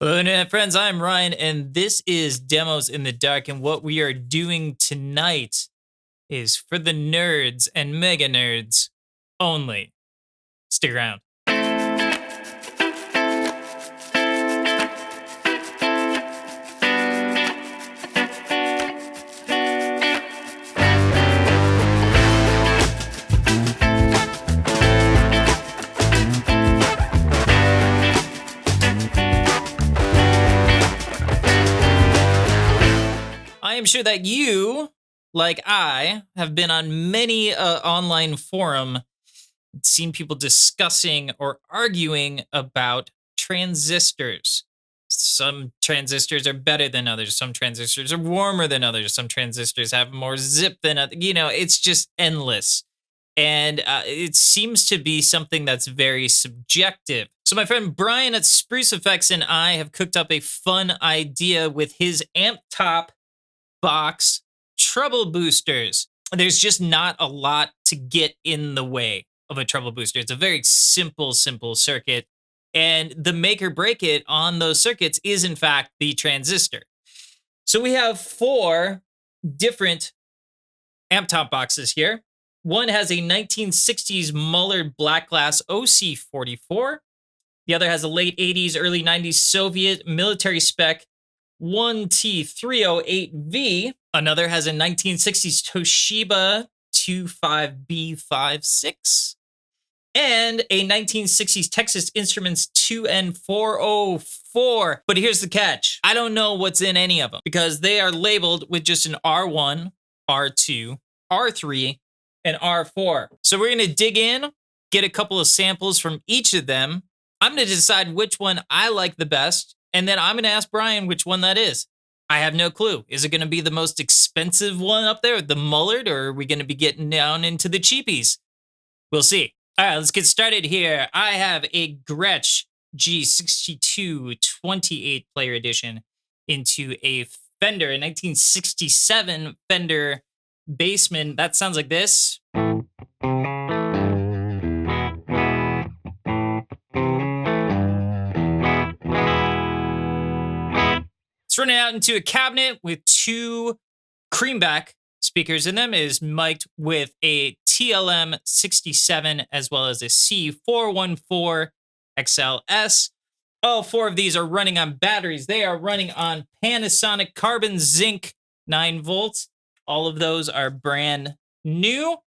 Hello, Internet friends. I'm Ryan, and this is Demos in the Dark. And what we are doing tonight is for the nerds and mega nerds only. Stick around. I am sure that you, like I, have been on many online forum, seen people discussing or arguing about transistors. Some transistors are better than others. Some transistors are warmer than others. Some transistors have more zip than others. You know, it's just endless. And it seems to be something that's very subjective. So my friend Brian at Spruce Effects and I have cooked up a fun idea with his amp top box treble boosters. There's just not a lot to get in the way of a treble booster. It's a very simple circuit. And the make or break it on those circuits is, in fact, the transistor. So we have 4 different amp top boxes here. One has a 1960s Muller black glass OC44. The other has a late 80s, early 90s Soviet military spec 1T308V. Another has a 1960s Toshiba 25B56. And a 1960s Texas Instruments 2N404. But here's the catch. I don't know what's in any of them because they are labeled with just an R1, R2, R3, and R4. So we're going to dig in, get a couple of samples from each of them. I'm going to decide which one I like the best, and then I'm going to ask Brian which one that is. I have no clue. Is it going to be the most expensive one up there, the Mullard, or are we going to be getting down into the cheapies? We'll see. All right, let's get started here. I have a Gretsch G62 28 player edition into a Fender, a 1967 Fender Bassman. That sounds like this. It's running out into a cabinet with 2 creamback speakers in them. It is mic'd with a TLM 67 as well as a C414 XLS. All 4 of these are running on batteries. They are running on Panasonic Carbon Zinc 9 volts. All of those are brand new.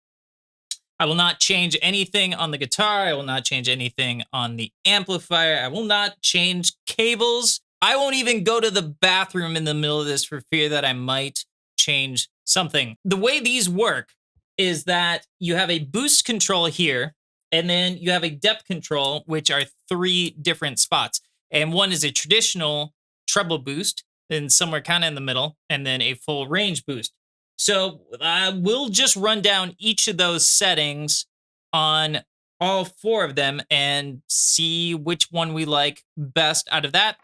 I will not change anything on the guitar. I will not change anything on the amplifier. I will not change cables. I won't even go to the bathroom in the middle of this for fear that I might change something. The way these work is that you have a boost control here, and then you have a depth control, which are 3 different spots. And one is a traditional treble boost, then somewhere kind of in the middle, and then a full range boost. So we'll just run down each of those settings on all 4 of them and see which one we like best out of that.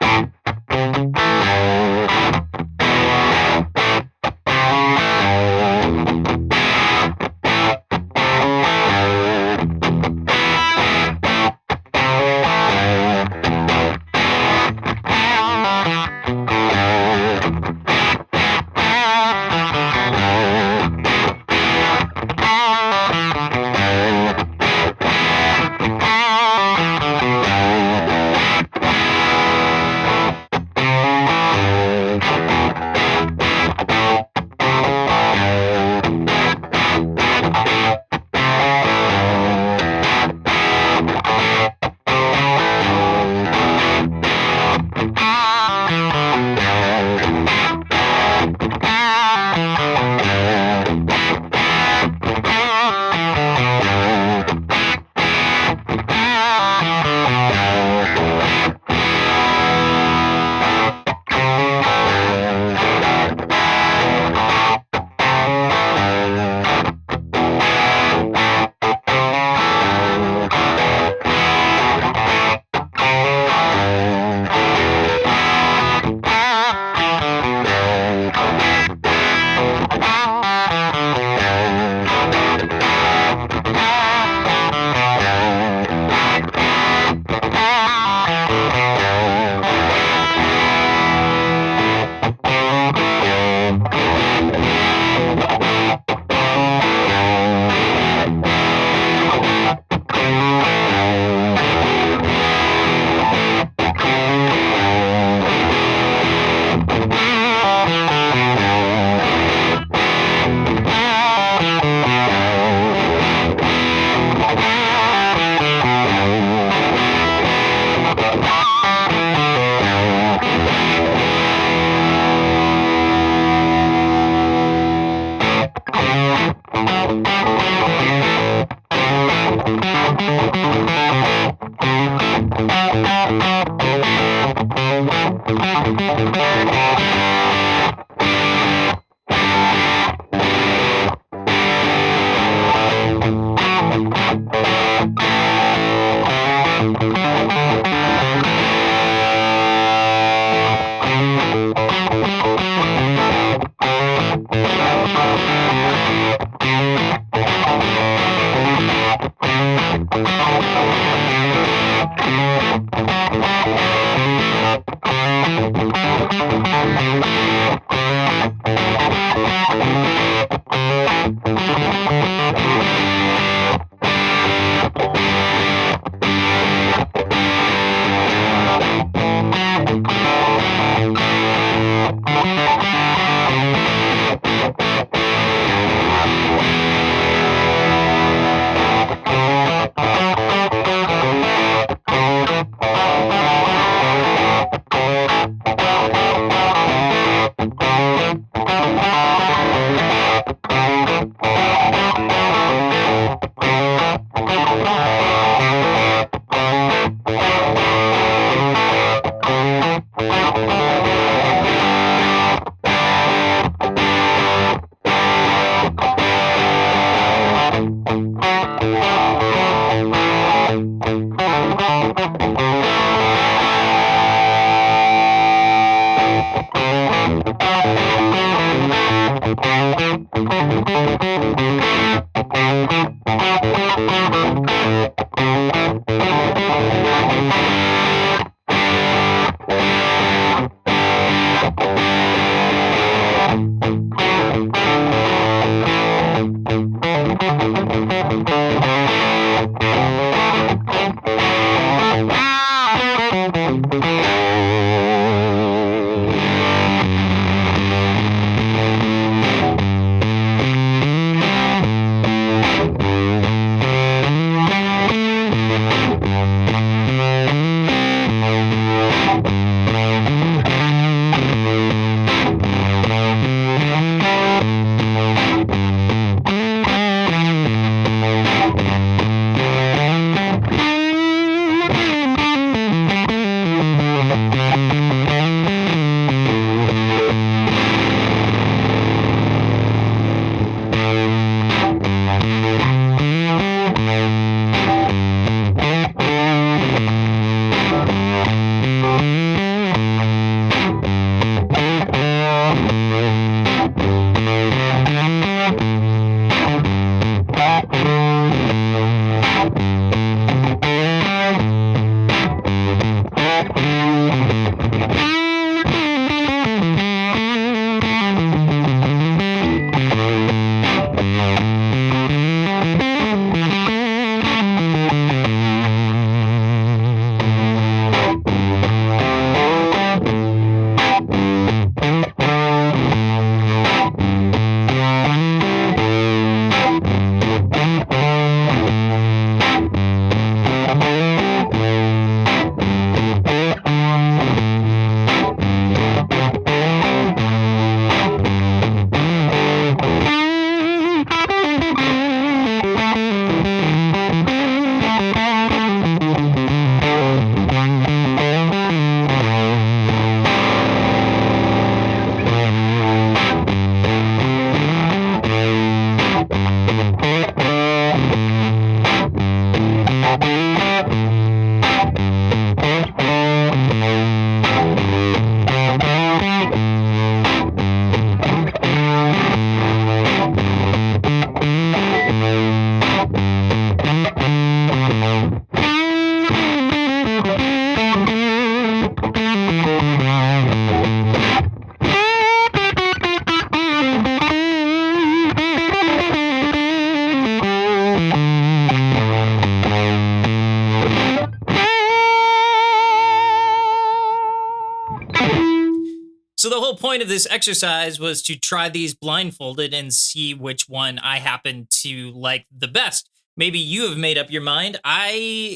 So the whole point of this exercise was to try these blindfolded and see which one I happen to like the best. Maybe you have made up your mind. I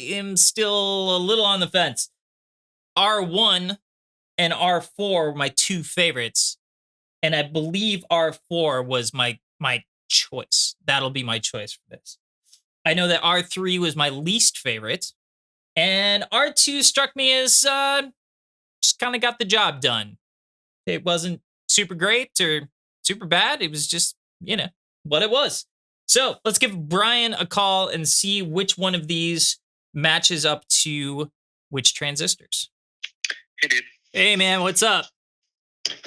am still a little on the fence. R1 and R4 were my two favorites, and I believe R4 was my choice. That'll be my choice for this. I know that R3 was my least favorite, and R2 struck me as just kind of got the job done. It wasn't super great or super bad. It was just, what it was. So let's give Brian a call and see which one of these matches up to which transistors. Hey, dude. Hey, man, what's up?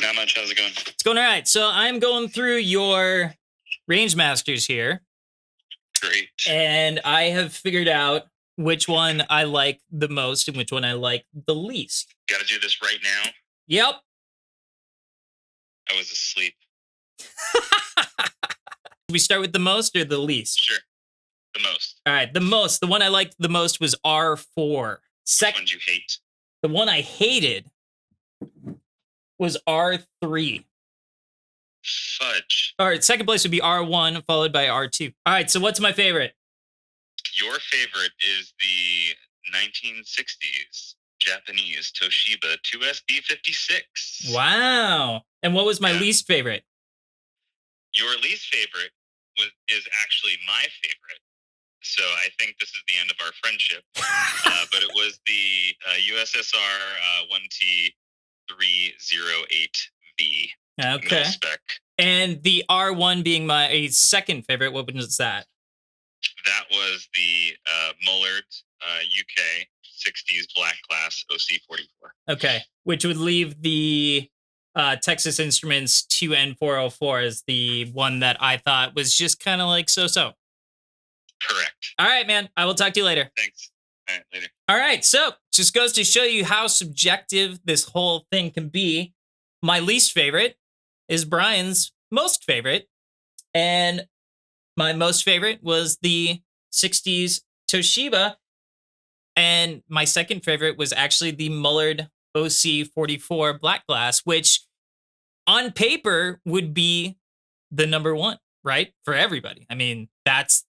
Not much. How's it going? It's going all right. So I'm going through your Range Masters here. Great. And I have figured out which one I like the most and which one I like the least. Got to do this right now? Yep. I was asleep. We start with the most or the least? Sure. The most. All right, the most. The one I liked the most was R4. Which one do you hate? The one I hated was R3. Fudge. All right, second place would be R1, followed by R2. All right, so what's my favorite? Your favorite is the 1960s Japanese Toshiba 2SB56. Wow. And what was my least favorite? Your least favorite is actually my favorite. So I think this is the end of our friendship. But it was the USSR 1T308V. Okay. Mil spec. And the R1 being my second favorite, what was that? That was the Mullard UK 60s Black Class OC44. Okay. Which would leave the Texas Instruments 2N404 as the one that I thought was just kind of like so-so. Correct. All right, man. I will talk to you later. Thanks. All right, later. All right. So just goes to show you how subjective this whole thing can be. My least favorite is Brian's most favorite. And my most favorite was the 60s Toshiba. And my second favorite was actually the Mullard OC44 Black Glass, which on paper would be the number one, right? For everybody. I mean, that's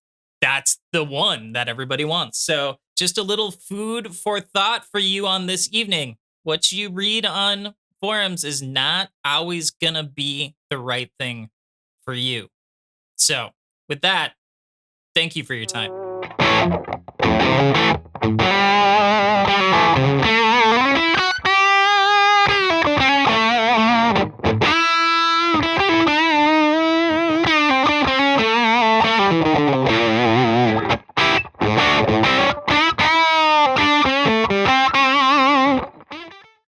the one that everybody wants. So just a little food for thought for you on this evening. What you read on forums is not always gonna be the right thing for you. So with that, thank you for your time.